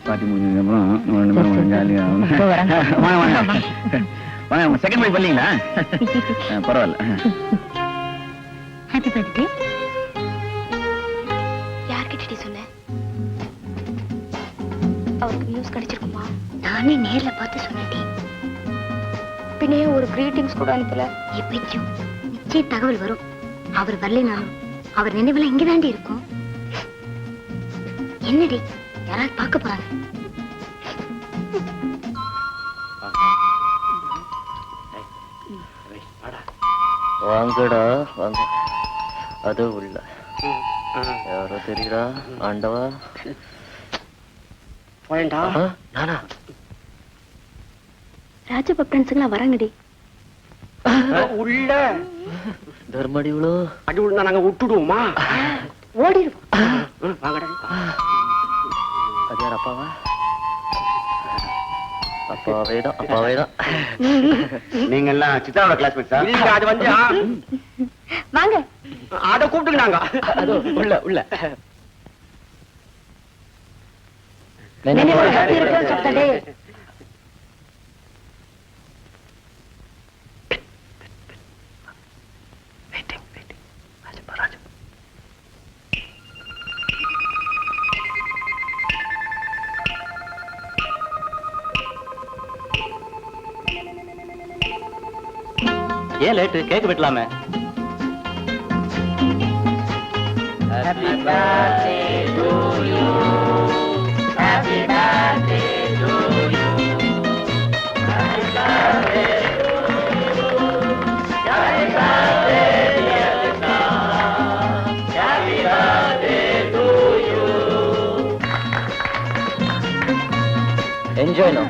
பாட்டி முடிஞ்சதுக்கப்புறம் ஜாலியா வாங்க செகண்ட் பை பண்ணீங்களா? பரவாயில்ல. Happy birthday. யார்கிட்ட சொன்ன? அவருக்கு நியூஸ் கிடைச்சிருக்குமா? நானே நேர்ல பார்த்து சொன்னேன். பின்னே ஒரு கிரீட்டிங்ஸ் கூட அனுப்பல. எப்படியும் நிச்சய தகவல் வரும். அவர் வரலைனாலும் அவர் நினைவுல இங்க தாண்டி இருக்கும். என்னடி யாராவது பார்க்க போறாங்க? வாங்கடா வாங்க. அது உள்ள யாரோ தெரியுதா? ஆண்டவா போயண்டா. நானா? ராஜப்பா ஃப்ரெண்ட்ஸுங்களா வராங்கடி. உள்ள தர்மடி இவ்வளோ அடி விழுந்தா நாங்க விட்டுடுவோமா? ஓடிடுவோம். வாங்கடா. அது யார்? அப்பாவா? அப்பாவேதான் அப்பாவேதான். நீங்க எல்லாம் சித்தாவோட கிளாஸ்மேட்ஸா? இல்ல அது வந்து வாங்க. அத கூப்பிட்டுக்கினாங்க. அது உள்ள உள்ள ஏன் லேட்டு? கேக் வெட்டலாமே. Happy birthday to you. Happy birthday to you. Happy birthday to you. Happy birthday dear Krishna. Happy birthday to you. Enjoy now.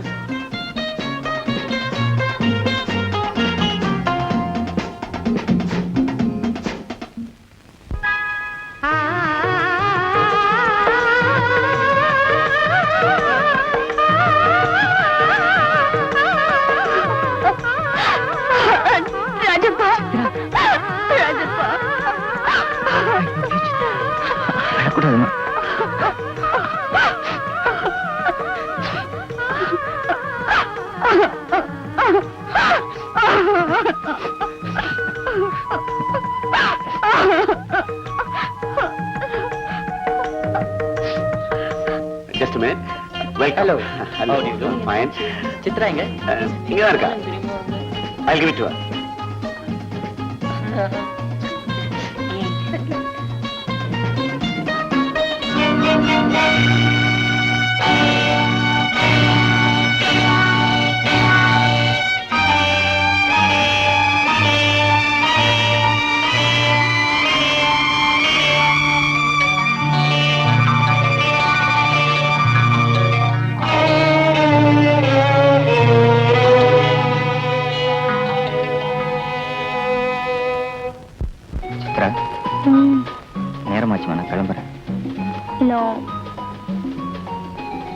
Just a minute. Welcome. Hello. Hello. How do you do? Fine. Chitra எங்க? இங்க தான் இருக்கா? I'll give it to her. நேரமாச்சுமா, நான் கிளம்புறேன்.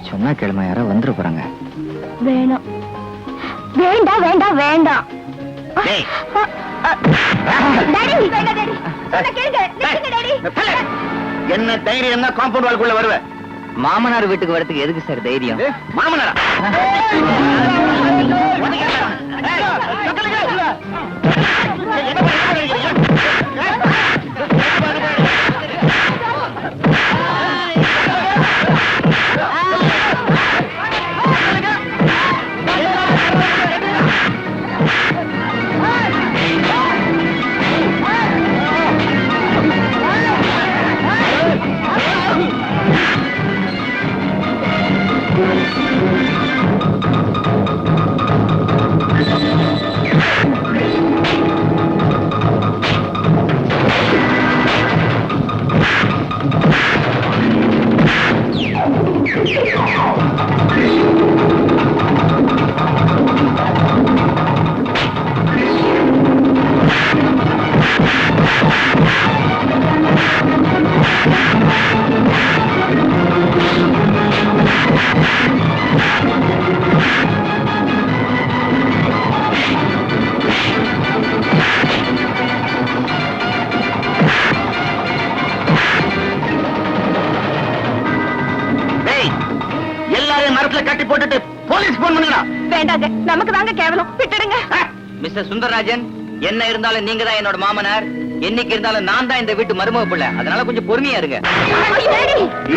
சொன்னா கிளம்ப, யாரோ வந்துட போறாங்க. வேணாம் வேண்டாம் வேண்டாம் வேண்டாம். என்ன தைரியம் என்ன காம்பவுண்ட் வால்குள்ள வருவ? மாமனார் வீட்டுக்கு வரதுக்கு எதுக்கு சார் தைரியம்? மாமனாரா? போட்டுட்டு போலீஸ் போன் பண்ணுடா. வேண்டாங்க, நமக்கு தாங்க கேவலம், விட்டுடுங்க. மிஸ்டர் சுந்தரராஜன், என்ன இருந்தாலும் நீங்க தான் என்னோட மாமனார். என்னைக்கு இருந்தாலும் நான் தான் இந்த வீட்டு மருமக பிள்ளை. அதனால கொஞ்சம் பொறுமையா இருங்க.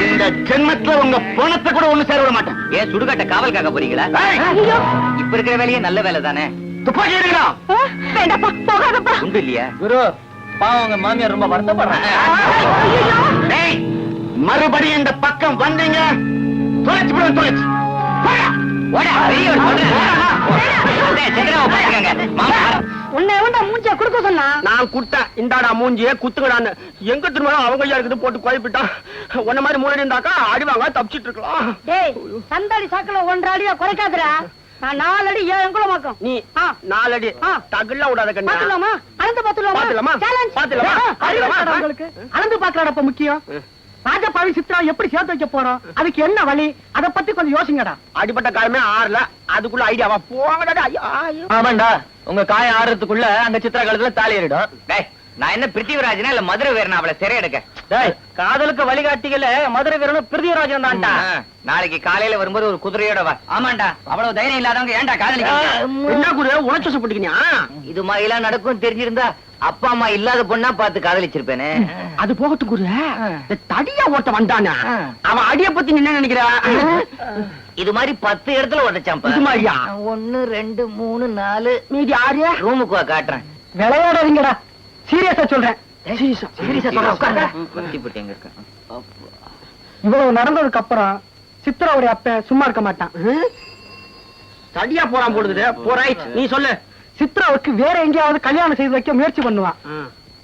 இந்த ஜென்மத்துல உங்க பணத்தை கூட ஒண்ணு சேர விட மாட்டேன். ஏன் சுடுகாட்ட காவல் காக்க போறீங்களா? ஐயோ, இப்ப இருக்கிற வேலையே நல்ல வேலை தானே. துப்பாக்கி எடுக்கிறா. வேண்டாப்பா, போகாதப்பா. உண்டு இல்லையா? குரு, பாவம் உங்க மாமியார் ரொம்ப வருத்தப்படுறாங்க. டேய், மறுபடியும் இந்த பக்கம் வந்தீங்க, தொலைச்சு விட தொலைச்சு. ஓடா, பெரிய ஒரு பொண்ணு. டேய், சந்திராவை பாத்துக்கங்க. மாமனார் உன்னை எவன்டா மூஞ்சியா குடுக்க சொன்னா? நான் குட்டேன், இந்தாடா மூஞ்சியே குத்துக்கடான்னு. எங்க திரும்ப அவங்க ஐயா இருக்குது போட்டு குழப்பிட்டான். உன்ன மாதிரி மூணு இருந்தாக்கா அடிவாங்க, தப்பிச்சிட்டு இருக்கலாம். டேய், சந்தாடி சாக்குல 1.5 அடியா குறைக்காதடா. நான் 4 அடி 7 அங்குலம் நீ 4 அடி தகுல விடாத கண்ணா. பாத்துலாமா? அளந்து பாத்துலாமா? பாத்துலாமா? சேலஞ்ச். பாத்துலாமா? பாத்துலாமா? உங்களுக்கு அளந்து பாக்கலாடப்ப முக்கியம். ராஜபாவி சித்ரா எப்படி சேர்த்து வைக்க போறோம்? அதுக்கு என்ன வழி? அத பத்தி கொஞ்சம் யோசிங்கடா. அடிபட்ட காயமே ஆறல, அதுக்குள்ள ஐடியாவா போங்கடா. ஐயோ, ஆமாண்டா, உங்க காய ஆறதுக்குள்ள அங்க சித்திர காலத்துல தாலி ஏறிடும். டேய், நான் என்ன பிருத்திவிராஜனா இல்ல மதுரை வீரனா அவளை சிறை எடுக்க? டேய், காதலுக்கு வழிகாட்டிகள மதுரை வீரனும் பிருத்திவிராஜன் தான்டா. நாளைக்கு காலையில வரும்போது ஒரு குதிரையோட வா. ஆமாண்டா, அவ்வளவு தைரியம் இல்லாதவங்க ஏன்டா காதலிக்க? என்ன குரு உணர்ச்சி போட்டுக்கினியா? இது மாதிரி எல்லாம் நடக்கும் தெரிஞ்சிருந்தா அப்பா அம்மா இல்லாத பொண்ணா பார்த்து காதலிச்சிருப்பேனே. அது போகட்டும் குரு, இந்த தடியா ஓட்ட வந்தானே அவன் அடிய பத்தி நீ என்ன நினைக்கிறா? இது மாதிரி 10 இடத்துல உடைச்சான். இது மாதிரியா? 1 2 3 4 மீதி 6 ரூமுக்கு வா, காட்டுறேன். விளையாடாதீங்கடா, சீரியஸா சொல்றேன். சீரியஸா சொல்றேன், உட்காருடா. குத்தி போட்டு எங்க இருக்க? இவ்வளவு நடந்ததுக்கு அப்புறம் சித்ராவுடைய அப்ப சும்மா இருக்க மாட்டான். தடியா போறான் போடுது. போறாய், நீ சொல்லு. சித்ராவுக்கு வேற எங்கேயாவது கல்யாணம் செய்து வைக்க முயற்சி பண்ணுவான்.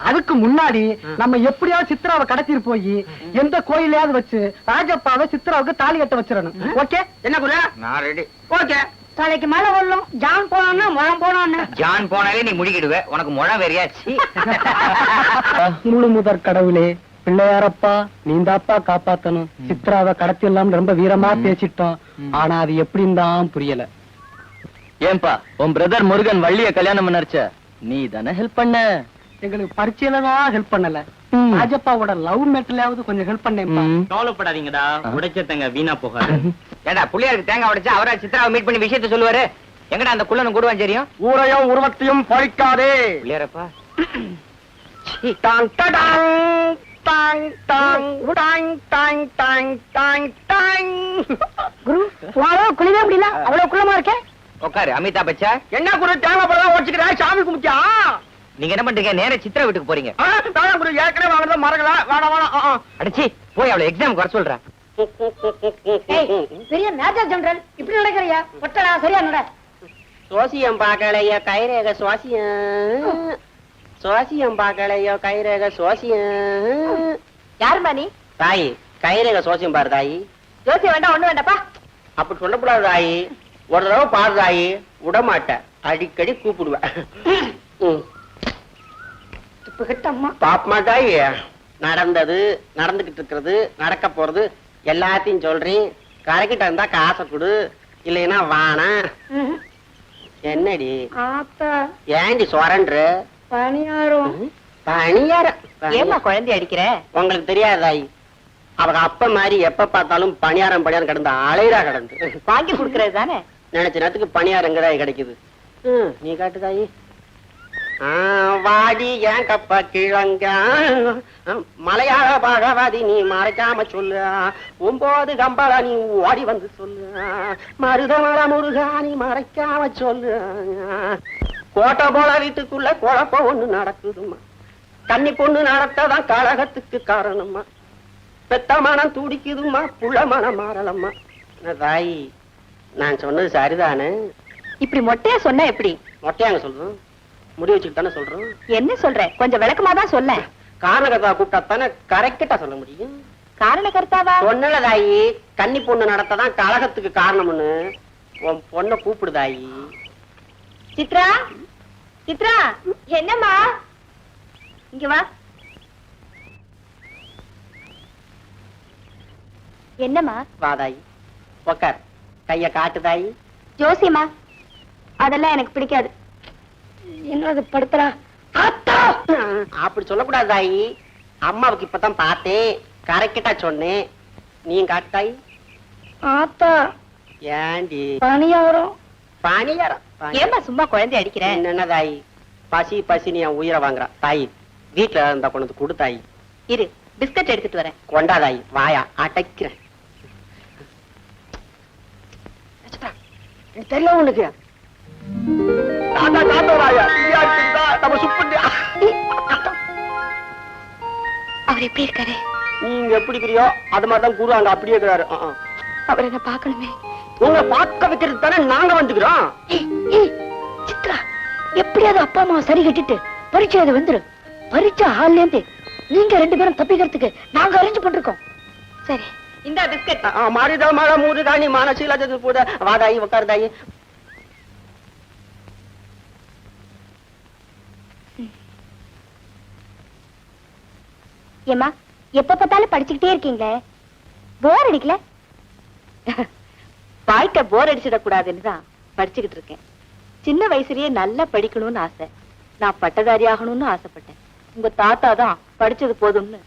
அதுக்கு முன்னாடி நம்ம எப்படியாவது சித்ராவை கடத்திட்டு போய் எந்த கோயிலையாவது வச்சு ராஜப்பாவை சித்ராவுக்கு தாலி கட்ட வச்சிடணும். ஓகே? என்ன குரு? நான் ரெடி. ஓகே. தலைக்கு மேல கொள்ளும். ஜான் போனான்னா முழம் போனான்னு. ஜான் போனாலே நீ முடிக்கிடுவ. உனக்கு முழம் வேறையாச்சு. முழு முதற் கடவுளே, பிள்ளையாரப்பா, நீந்தாப்பா காப்பாத்தணும். சித்ராவை கடத்திடலாம் ரொம்ப வீரமா பேசிட்டோம். ஆனா அது எப்படின்னு தான் புரியல. ஏன்பா, உன் பிரதர் முருகன் வள்ளிய கல்யாணம் பண்ணாருச்ச, நீ தானே ஹெல்ப் பண்ண? எங்களுக்கு பரிச்சையில தான் ஹெல்ப் பண்ணல. ராஜப்பாவோட லவ் மேட்டர்லயாவது கொஞ்சம் ஹெல்ப் பண்ணேன்ப்பா. கவலைப்படாதீங்கடா, உடைச்சத்தங்க வீணா போகாது. ஏண்டா, புள்ளியாருக்கு தேங்காய் உடைச்சா அவரா சித்ராவை மீட் பண்ணி விஷயத்த சொல்லுவாரு. எங்கடா அந்த குள்ளனும் கூடுவான் தெரியும்? ஊரையும் உருவத்தையும் பழிக்காதே. புள்ளியாரப்பா, டாங் டடாங் டாங் டாங் டாங் டாங் டாங் டாங் டாங். குரு, வாழ குளிவே முடியல, அவ்வளவு குள்ளமா இருக்கேன். உட்காரு. அமிதாப் பச்சா, என்ன குரு தேங்காய் பழம் ஓடிச்சுக்கிறா? சாமி கும்பிச்சா? நீங்க என்ன பண்றீங்க? நேரா சித்ரா வீட்டுக்கு போறீங்க. வேணாம் குரு, ஏற்கனவே வாங்குறத மறக்கல. வேணாம் வேணாம். அடிச்சி போய் அவளை எக்ஸாம் வர சொல்றேன். ஏய், பெரிய மேஜர் ஜெனரல் இப்படி நடக்கறியா? ஒட்டடா, சரியா நட. சோசியம் பாக்கலையோ கைரேக சுவாசியம், சுவாசியம் பாக்கலையோ கைரேக சுவாசியம். யாருமா நீ? தாயி, கைரேக சுவாசியம் பாரு தாயி. ஜோசியம் வேண்டாம், ஒண்ணு வேண்டாப்பா. அப்படி சொல்லக்கூடாது தாயி. ஒரு தடவை பாரு தாயி, விடமாட்டேன். அடிக்கடி கூப்பிடுவேன். துப்பு கிட்ட அம்மா. பாப்பமா தாயி, நடந்தது, நடந்துகிட்டு இருக்கிறது, நடக்க போறது எல்லாத்தையும் சொல்றேன். கரைக்கிட்ட இருந்தா காசை கொடு, இல்லைன்னா வானா. என்னடி ஆத்தா, ஏண்டி சொரன்ற? பணியாரும். பணியாரம்? ஏமா குழந்தை அடிக்கிற? உங்களுக்கு தெரியாது தாயி, அவங்க அப்ப மாதிரி எப்ப பார்த்தாலும் பணியாரம் பணியாரம் கிடந்து அலைரா கிடந்து. வாங்கி குடுக்கறது தானே. நினைச்ச நேரத்துக்கு பணியாரம் எங்கதான் கிடைக்குது. நீ காட்டு தாயி. வாடி ஏன் கப்ப கிழங்க மலையாள பாகவாதி நீ மறைக்காம சொல்லு. 9 கம்பள நீ ஓடி வந்து சொல்லு. மருதமல முருகா நீ மறைக்காம சொல்லு. கோட்டை போல வீட்டுக்குள்ள குழப்பம் ஒண்ணு நடக்குதுமா. கன்னி பொண்ணு நடத்ததான் கழகத்துக்கு காரணமா. பெத்த மனம் துடிக்குதுமா, புள்ள மனம் மாறலம்மா. தாயி, நான் சொன்னது சரிதானே? இப்படி மொட்டையா சொன்ன எப்படி? மொட்டையாங்க சொல்றோம், முடி வச்சுட்டு தானே சொல்றோம். என்ன சொல்ற? கொஞ்சம் விளக்கமா தான் சொல்ல. காரணகர்த்தா கூப்பிட்டா தானே கரெக்டா சொல்ல முடியும். காரண கர்த்தாவா? சொன்னல தாயி, கன்னி பொண்ணு நடத்ததான் கழகத்துக்கு காரணம்னு. உன் பொண்ணை கூப்பிடுதாயி. சித்ரா, சித்ரா, என்னம்மா? இங்க வா. என்னம்மா? வா தாயி, உக்கார். கைய காட்டு தாயி. ஜோசியம்மா, அதெல்லாம் எனக்கு பிடிக்காது. என்னது படுத்துறா? அப்படி சொல்லக்கூடாது தாயி. அம்மாவுக்கு இப்பதான் பார்த்தேன், கரெக்டா சொன்னேன். நீ காட்டு தாயி. ஆத்தா, ஏண்டி பணியாரம் பணியாரம் ஏமா சும்மா குழந்தை அடிக்கிற என்ன தாயி பசி பசி நீ என் உயிரை வாங்குற தாயி வீட்டுல இருந்தா கொண்டு வந்து கொடு தாயி இரு பிஸ்கட் எடுத்துட்டு வரேன் கொண்டா தாயி வாயா அடைக்கிறேன் தெரியல உனக்கு நம்ம சுப்பிட்டியா அவர் எப்படி இருக்காரு நீங்க எப்படி இருக்கிறியோ அது மாதிரிதான் குரு அங்க அப்படியே இருக்கிறாரு அவர் என்ன பாக்கணுமே உங்களை பார்க்க வைக்கிறது தானே நாங்க வந்துக்கிறோம் சித்ரா எப்படியாவது அப்பா அம்மா சரி கட்டிட்டு பரீட்சை அது வந்துரு பரீட்சை ஹால்ல இருந்து நீங்க 2 பேரும் தப்பிக்கிறதுக்கு நாங்க அரேஞ்ச் பண்ணிருக்கோம் சரி இந்த பிஸ்கட் மாறிதா மழை மூடுதா நீ மனசீல போத வாதாயி உட்காருதாயி ஏமா எப்ப பார்த்தாலும் படிச்சுக்கிட்டே இருக்கீங்களே போர் அடிக்கல வாழ்க்கை போர் அடிச்சிடக் கூடாதுன்னு தான் படிச்சுக்கிட்டு இருக்கேன் சின்ன வயசுலயே நல்லா படிக்கணும்னு ஆசை நான் பட்டதாரி ஆகணும்னு ஆசைப்பட்டேன் உங்க தாத்தா தான் படிச்சது போதும்னு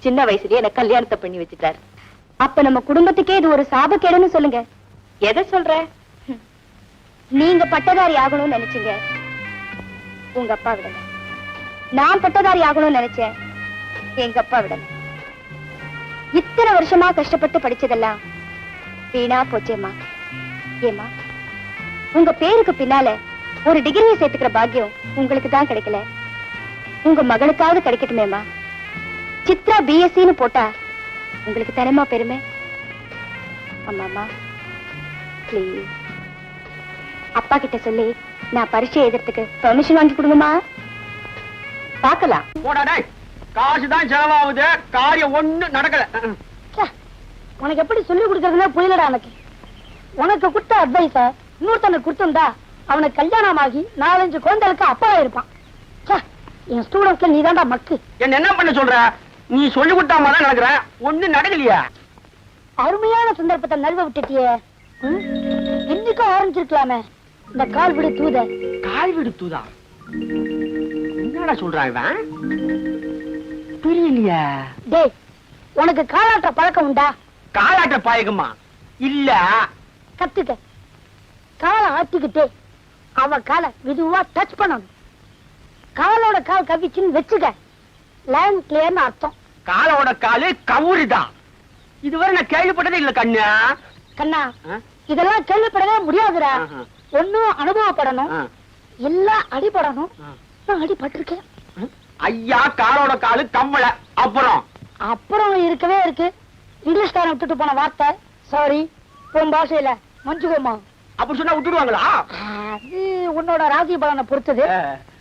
சின்ன வயசுலயே எனக்கு கல்யாணத்தை பண்ணி வச்சுட்டாரு அப்ப நம்ம குடும்பத்துக்கே இது ஒரு சாபக்கேடுன்னு சொல்லுங்க எதை சொல்ற நீங்க பட்டதாரி ஆகணும்னு நினைச்சீங்க உங்க அப்பா விடல நான் பட்டதாரி ஆகணும்னு நினைச்சேன் எங்க அப்பா விடல இத்தனை வருஷமா கஷ்டப்பட்டு படிச்சதெல்லாம் வீணா போச்சேம்மா ஏமா உங்க பேருக்கு பின்னால ஒரு டிகிரியை சேர்த்துக்கிற பாக்கியம் உங்களுக்கு தான் கிடைக்கல உங்க மகளுக்காவது கிடைக்கட்டுமேமா சித்ரா பிஎஸ்சின்னு போட்டா உங்களுக்கு தரமா பெருமை அம்மாமா ப்ளீஸ் அப்பா கிட்ட சொல்லி நான் பரீட்சை எழுதுறதுக்கு பெர்மிஷன் வாங்கி கொடுங்கம்மா பார்க்கலாம் போடாடே காசுதான் செலவாகுது காரியம் ஒண்ணு நடக்கல உனக்கு எப்படி சொல்லி கொடுக்கறதுன்னா புரியலடா எனக்கு உனக்கு கொடுத்த அட்வைஸ இன்னொருத்தனுக்கு கொடுத்திருந்தா அவனுக்கு கல்யாணம் ஆகி 4-5 குழந்தைகளுக்கு அப்பா இருப்பான் என் ஸ்டூடெண்ட்ஸ்ல நீ தான்டா மக்கு என்ன பண்ண சொல்ற நீ சொல்லி கொடுத்தா மாதிரி நடக்கிறேன் ஒண்ணு நடக்கலையா அருமையான சந்தர்ப்பத்தை நழுவ விட்டுட்டியே இன்னைக்கும் ஆரம்பிச்சிருக்கலாமே இந்த கால் விடு தூத கால் வீடு தூதா என்னடா சொல்றான் இவன் புரியலையா டேய் உனக்கு காலாட்ட பழக்கம் உண்டா காலாட்ட பாயகமா இல்ல கத்துக்க காலை ஆட்டிக்கிட்டே அவ காலை மெதுவா டச் பண்ணணும் காலோட கால் கவிச்சுன்னு வச்சுக்க லைன் கிளியர்னு அர்த்தம் காலோட காலு கவுரிதான் இதுவரை நான் கேள்விப்பட்டதே இல்ல கண்ணா கண்ணா இதெல்லாம் கேள்விப்படவே முடியாதுடா ஒண்ணும் அனுபவப்படணும் எல்லாம் அடிபடணும் நான் அடிபட்டிருக்கேன் ஐயா காலோட காலு கம்மல அப்புறம் இருக்கவே இருக்கு இங்கிலீஷ்காரன் விட்டுட்டு போன வார்த்தை சாரி உன் பாஷையில மஞ்சுகோமா அப்படி சொன்னா விட்டுடுவாங்களா அது உன்னோட ராசி பலனை பொறுத்தது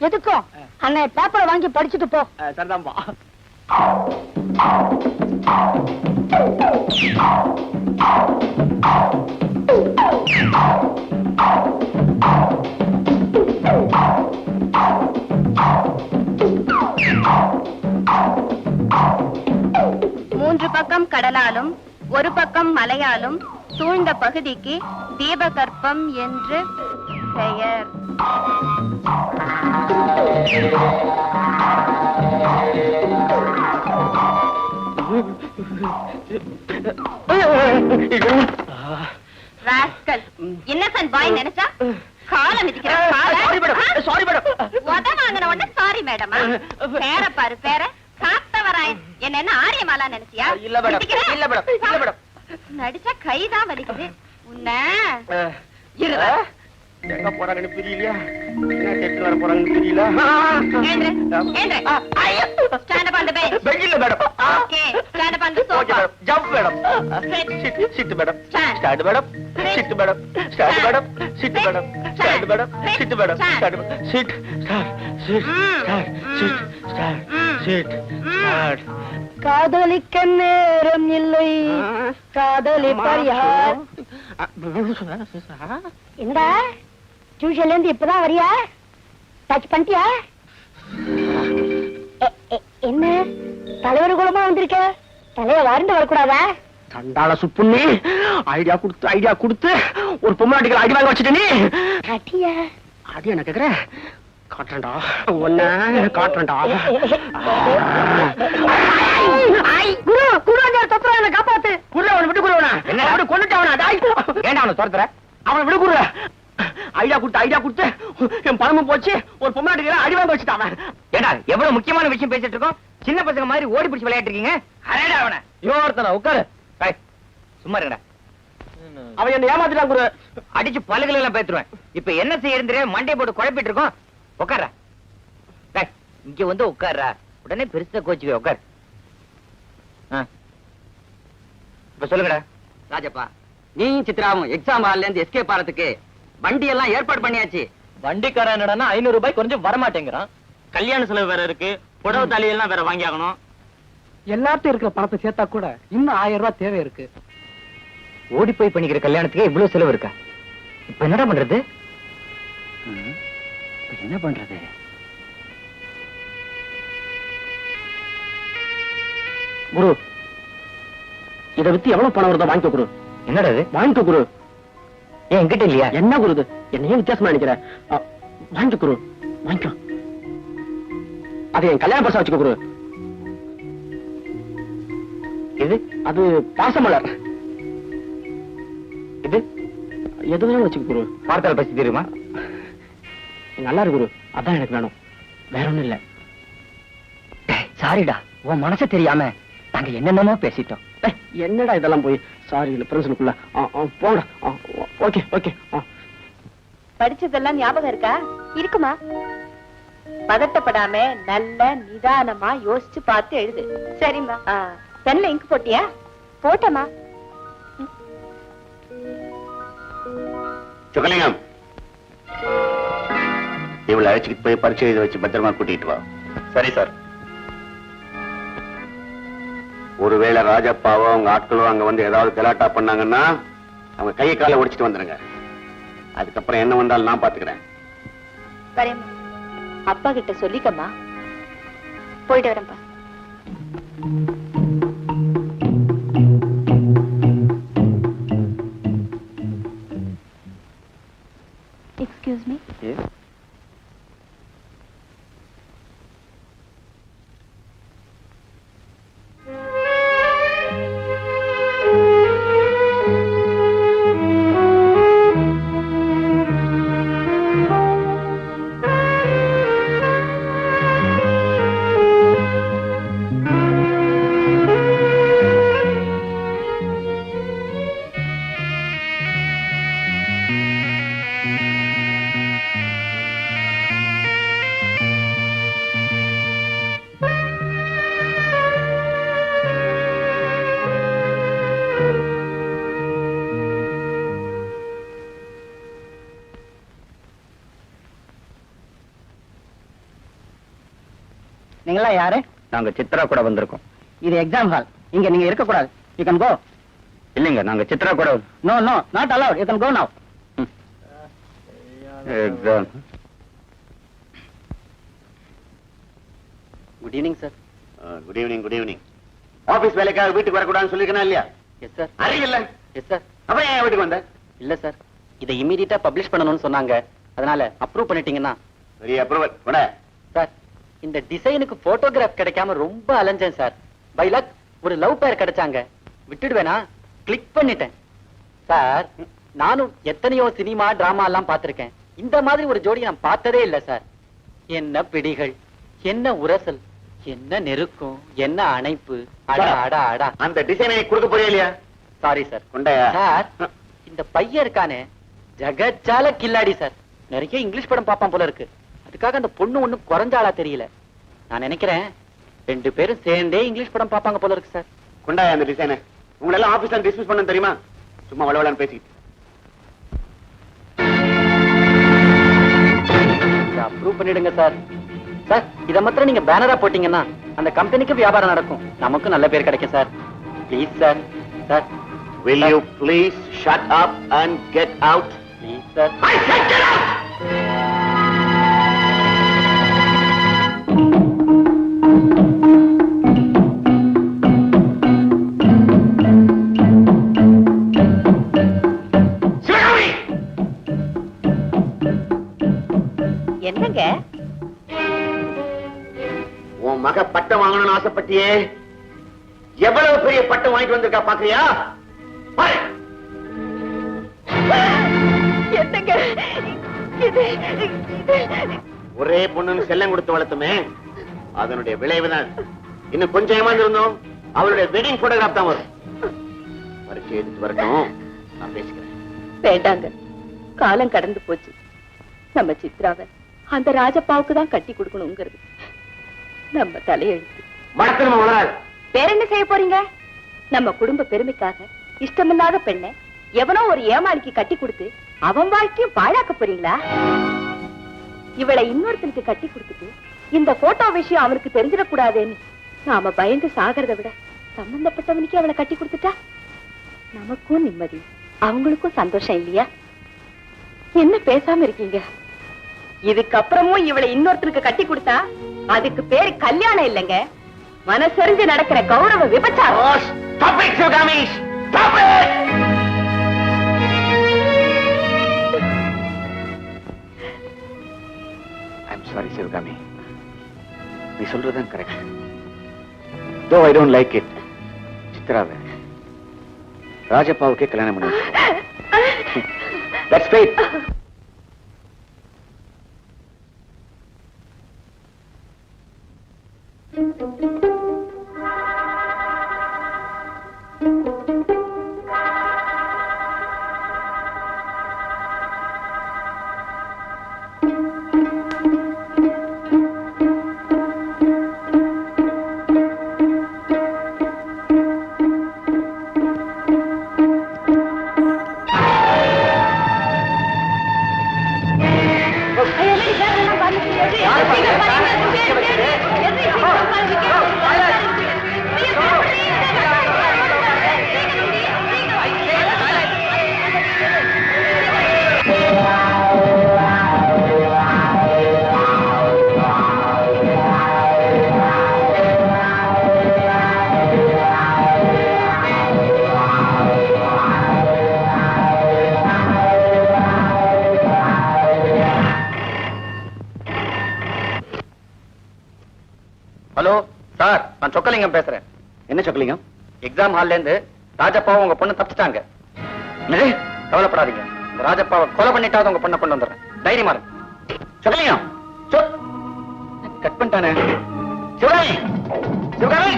எதுக்கும் அண்ணன் பேப்பரை வாங்கி படிச்சுட்டு போ சரிதான்பா மூன்று பக்கம் கடலாலும் ஒரு பக்கம் மலையாலும் சூழ்ந்த பகுதிக்கு தீபகற்பம் என்று பெயர். ராஸ்கல் இன்னசென்ட் பாய் நினைச்சா கால மிதிக்கிற சாரி மேடம் உத வாங்கின உடனே சாரி மேடமா பேர பாரு பேர காத்தவராயன் என்ன ஆரியமாலா நினைச்சியா இல்ல மேடம் இல்ல மேடம் இல்ல மேடம் நடிச்சா கைதான் வலிக்குது உன்ன எங்க போறாங்கன்னு தெரியலையா என்ன செட்டு வர போறாங்கன்னு தெரியல Stand up on the bench. Bench இல்ல madam Okay. Stand up on the okay sofa. Madam jump madam Sit. Sit madam Stand. Stand madam sit madam stand madam sit madam stand madam sit madam stand sit stand sit stand sit stand sit stand காதலிக்க நேரம் இல்லை காதலி பரியார். என்னடா டியூஷன்ல இருந்து இப்பதான் வரியா? Touch பண்ணிட்டியா? என்ன தலைவர் குலமா வந்திருக்க? தலைய வாரிண்டு வரக்கூடாதா? சண்டால சுப்புண்ணி ஐடியா கொடுத்து ஒரு பொம்மாட்டிகள் அடி வாங்க வச்சுட்ட நீ அடியா? அடி என்ன கேக்குற காட்டுறேன்டா ஒண்ணு காட்டுறேன்டா. குரு குருவாச்சார் தப்புறா என்ன காப்பாத்து. குரு அவனை விட்டு குருவனா என்ன அவனை கொண்டுட்டாவனா டாய். ஏன்டா அவனை துரத்துற? அவனை விடு குரு. ஐடியா கொடுத்து என் பணமும் போச்சு. ஒரு பொம்மாட்டுக்கு அடி வாங்க வச்சுட்டான். ஏடா எவ்வளவு முக்கியமான விஷயம் பேசிட்டு இருக்கோம், சின்ன பசங்க மாதிரி ஓடி பிடிச்சு விளையாட்டு இருக்கீங்க. அரேடா அவனை. யோர்த்தனா உட்காரு. டேய், சும்மா இருங்கடா. அவன் என்ன ஏமாத்திட்டான் குரு. அடிச்சு பல்லுகள் எல்லாம் பேத்துருவேன். இப்ப என்ன செய்யறது? மண்டையை போட்டு குழப்பிட்டு இருக்கோம். உட்கார்றா. டேய், இங்க வந்து உட்கார்றா. உடனே பெருசா கோச்சுவே. உட்கார். இப்ப சொல்லுங்கடா. ராஜப்பா, நீயும் சித்ராவும் எக்ஸாம் ஹால்ல இருந்து எஸ்கேப் ஆறதுக்கு வண்டி எல்லாம் ஏற்பாடு பண்ணியாச்சு. வண்டிக்காரன் என்னடா 500 ரூபாய் கொஞ்சம் வரமாட்டேங்கிறான். கல்யாண செலவு வேற இருக்கு, புடவை தாலி எல்லாம் வேற வாங்கி ஆகணும். எல்லாத்தையும் இருக்கிற பணத்தை சேர்த்தா கூட இன்னும் 1000 ரூபாய் தேவை இருக்கு. ஓடி போய் பண்ணிக்கிற கல்யாணத்துக்கு இவ்வளவு செலவு இருக்கா? இப்ப என்னடா பண்றது? என்ன பண்றது? குரு, இத வித்து எவ்வளவு பணம் வருதோ வாங்கிக்கோ குரு. என்னடா இது? வாங்கிக்கோ குரு. ஏன் என்கிட்ட இல்லையா? என்ன குரு இது? என்னையே வித்தியாசமா நினைக்கிற? வாங்கிக்கோ குரு, வாங்கிக்கோ. அது என் கல்யாண பரிசா வச்சுக்கோ குரு. இது அது பாசமலர். இது எது வேணாலும் வச்சுக்கோ குரு. பார்த்தால் பசி தெரியுமா? நல்லா இருக்கு குரு, அதான் எனக்கு வேணும், வேற ஒண்ணும் இல்ல. சாரிடா, உன் மனசு தெரியாம நாங்க என்னென்னமோ பேசிட்டோம். என்னடா இதெல்லாம் போய் சாரி இல்ல பிரச்சனைக்குள்ள போடா. Okay okay. படிச்சதெல்லாம் ஞாபகம் இருக்கா? இருக்குமா? பதட்டப்படாம நல்ல நிதானமா யோசிச்சு பார்த்து எழுது. சரிம்மா. பென்ல இங்க் போட்டியா? போட்டமா. சுகலிங்கம், இவளை அழைச்சிட்டு போய் பரீட்சை எழுத வச்சு பத்திரமா கூட்டிட்டு வா. சரி சார். ஒருவேளை ராஜப்பாவோ அவங்க ஆட்களோ அங்க வந்து ஏதாவது கலாட்டா பண்ணாங்கன்னா அவங்க கையை காலை ஒடிச்சிட்டு வந்துருங்க. அதுக்கப்புறம் என்ன வந்தாலும் நான் பாத்துக்கிறேன். வரேம்மா. அப்பா கிட்ட சொல்லிக்கம்மா. போயிட்டு வரேன்ப்பா. Excuse me. நீங்களா யாரு? நாங்க சித்ரா கூட வந்திருக்கோம். இது எக்ஸாம் ஹால். இங்க நீங்க இருக்க கூடாது. You can go. இல்லைங்க, நாங்க சித்ரா கூட. No no, not allowed. You can go now. Exam. Good evening sir. Good evening. Good evening. Office வேலைக்காக வீட்டுக்கு வரக்கூடாதுன்னு சொல்லிருக்கேனா இல்லையா? Yes sir. அறிவில்ல. Yes sir. அப்புறம் ஏன் வீட்டுக்கு வந்த? இல்ல சார், இதை இமீடியட்டா பப்ளிஷ் பண்ணணும்னு சொன்னாங்க. அதனால அப்ரூவ் பண்ணிட்டீங்கன்னா. பெரிய அப்ரூவல் கூட. சார், இந்த டிசைனுக்கு போட்டோகிராஃப் கிடைக்காம ரொம்ப அலைஞ்சேன் சார். பை லக் ஒரு லவ் பேர் கிடைச்சாங்க. விட்டுடுவேனா கிளிக் பண்ணிட்டேன். சார், நானும் எத்தனையோ சினிமா டிராமா எல்லாம் பார்த்திருக்கேன். இந்த மாதிரி ஒரு ஜோடி நான் பார்த்ததே இல்ல சார். என்ன பிடிகள், என்ன உரசல், என்ன நெருக்கம், என்ன அணைப்பு. அடா அடா அடா. அந்த டிசைனை கொடுக்க போறியா இல்லையா? Sorry sir. கொண்டாயா? சார், இந்த பையன் இருக்கானே ஜகஜால கில்லாடி சார். நிறைய இங்கிலீஷ் படம் பாப்பான் போல இருக்கு. அதுக்காக அந்த பொண்ணு ஒண்ணும் குறைஞ்சாளா தெரியல. நான் நினைக்கிறேன் 2 பேரும் சேர்ந்தே இங்கிலீஷ் படம் பாப்பாங்க போல இருக்கு சார். கொண்டாயா அந்த டிசைனை? உங்களை எல்லாம் ஆபீஸ்ல டிஸ்மிஸ் பண்ண தெரியுமா? சும்மா வளவலான்னு பேசிக்கிட்டு. அப்ரூவ் பண்ணிடுங்க சார். சார், இத மாத்திரம் நீங்க பேனரா போட்டீங்கன்னா அந்த கம்பெனிக்கு வியாபாரம் நடக்கும், நமக்கும் நல்ல பேர் கிடைக்கும் sir. Please sir. Sir, Will you please shut up and get out? Please sir. I said get out! என்னங்க மக பட்டம் வாங்கணும்னு ஆசைப்பட்டியே, எவ்வளவு பெரிய பட்டம் வாங்கிட்டு வந்திருக்கா பாக்குறியா? பாரு. ஒரே பொண்ணுன்னு செல்லம் கொடுத்து வளர்த்துமே, அதனுடைய விளைவுதான். இன்னும் கொஞ்சம் ஏமாந்திருந்தோம், அவளுடைய வெட்டிங் போட்டோகிராஃப் தான் வரும். பரிச்சை எடுத்து வரட்டும், நான் பேசிக்கிறேன். வேண்டாங்க, காலம் கடந்து போச்சு. நம்ம சித்ராவை அந்த ராஜப்பாவுக்கு தான் கட்டி கொடுக்கணுங்கிறது நம்ம தலையெழுத்து. வளர்த்தணுமா வளராது? வேற என்ன செய்ய போறீங்க? நம்ம குடும்ப பெருமைக்காக இஷ்டமில்லாத பெண்ணை எவனோ ஒரு ஏமாளிக்கு கட்டி கொடுத்து அவன் வாழ்க்கையும் பாழாக்க போறீங்களா? இவளை இன்னொருத்தனுக்கு கட்டி கொடுத்துட்டு இந்த போட்டோ விஷயம் அவனுக்கு தெரிஞ்சிடக்கூடாதுன்னு நாம பயந்து சாகிறத விட சம்பந்தப்பட்டவனுக்கு அவளை கட்டி கொடுத்துட்டா நமக்கும் நிம்மதி, அவங்களுக்கும் சந்தோஷம் இல்லையா? என்ன பேசாம இருக்கீங்க? இதுக்கப்புறமும் இவளை இன்னொருத்தனுக்கு கட்டி கொடுத்தா அதுக்கு பேரு கல்யாணம் இல்லைங்க, மனசறிஞ்சு நடக்கிற கௌரவ விபச்சாரம். Stop it, Shivagami! Stop it! I'm sorry, Shivagami. நீ சொல்றதுதான் correct. Though I don't like it, சித்ராவை ராஜப்பாவுக்கே கல்யாணம் பண்ணி வச்சிருக்கோம். That's fate. ஹலோ சார், நான் சொக்கலிங்கம் பேசுறேன். என்ன சொக்கலிங்கம்? எக்ஸாம் ஹால்ல இருந்து ராஜப்பாவும் உங்க பொண்ணு தப்பிச்சிட்டாங்க. கவலைப்படாதீங்க, இந்த ராஜப்பாவை கொலை பண்ணிட்டாவது உங்க பொண்ணை கொண்டு வந்துடுறேன். தைரியமா இருக்கு. சொக்கலிங்கம் கட் பண்ணிட்டானே. சிவகாமி, சிவகாமி,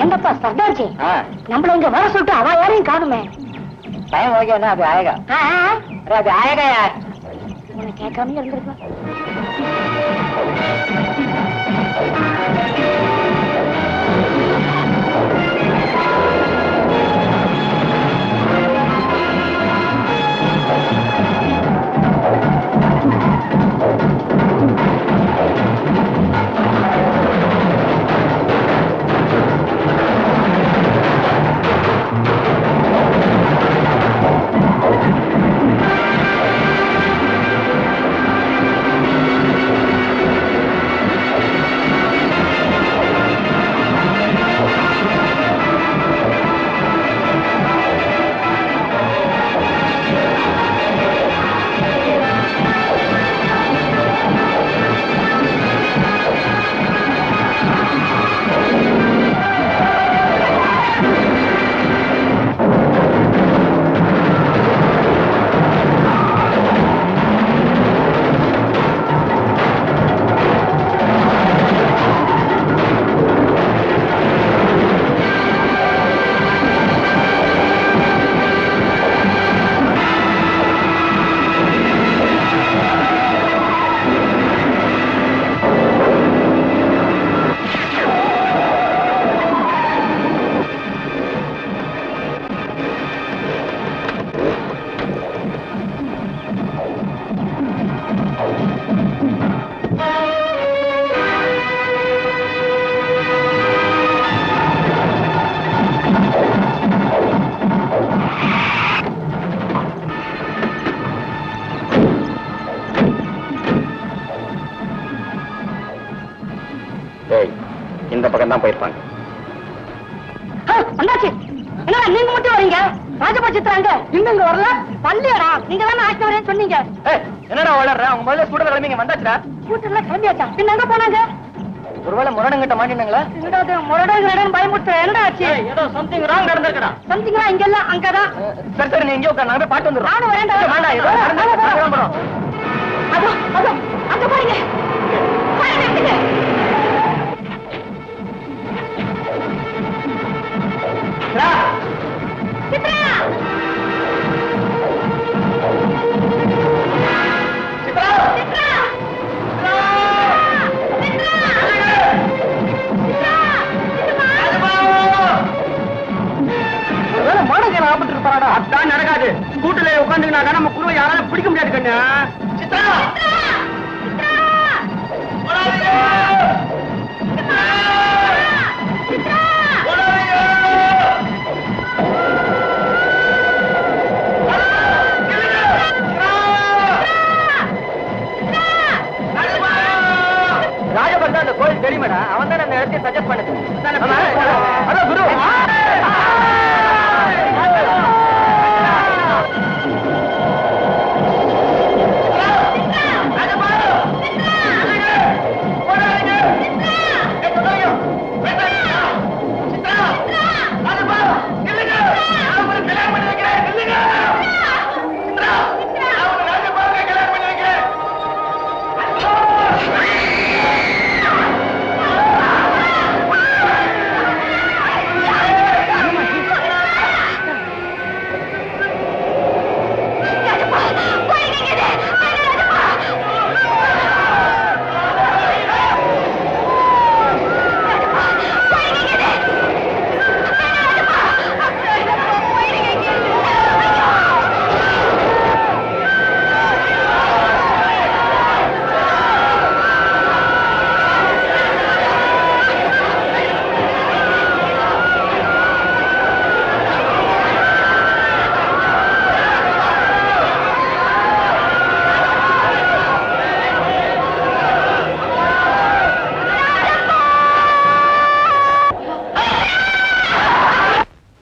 எங்கப்பா சர்தார்ஜி, நம்மள இங்க வர சொல்லிட்டு அவ யாரையும் காணுமே. டைம் ஓகேன்னா அது ஆயகா. அது ஆயகா யார்? உன்னை கேட்காம இருந்திருப்பா. பக்கம் தான் போயிருப்பாங்க. வந்தாச்சு. என்ன நீங்க மட்டும் வரீங்க? ராஜபா சித்ராங்க இன்னும் இங்க வரல? வரலையாடா? நீங்க தானே ஆட்சி வரேன்னு சொன்னீங்க. என்னடா வளர்ற? அவங்க முதல்ல ஸ்கூட்டர் கிளம்பிங்க வந்தாச்சுடா. கூட்டர்ல கிளம்பியாச்சா? பின்ன எங்க போனாங்க? ஒருவேளை முரடங்கிட்ட மாட்டினாங்களா? என்னடா முரடன் பயமுறுத்த என்னடா ஆச்சு? ஏதோ சம்திங் ராங் நடந்திருக்கடா. சம்திங்கா இங்க இல்ல அங்கதான். சரி சரி நீ எங்க உட்கார், நாங்க போய் பாட்டு வந்துடுறோம். நானும் வரேன்டா. வேண்டாம், ஏதோ நடந்திருக்கு, நாங்க கிளம்புறோம். அதோ அங்க போறீங்க. சித்ரா மாடகையில ஆபத்து இருப்பாடா. அதான் நடக்காது. ஸ்கூட்டர்ல உட்காந்துக்கினாக்கா நம்ம குருவை யாராலும் பிடிக்க முடியாது கண்ணு. சித்ரா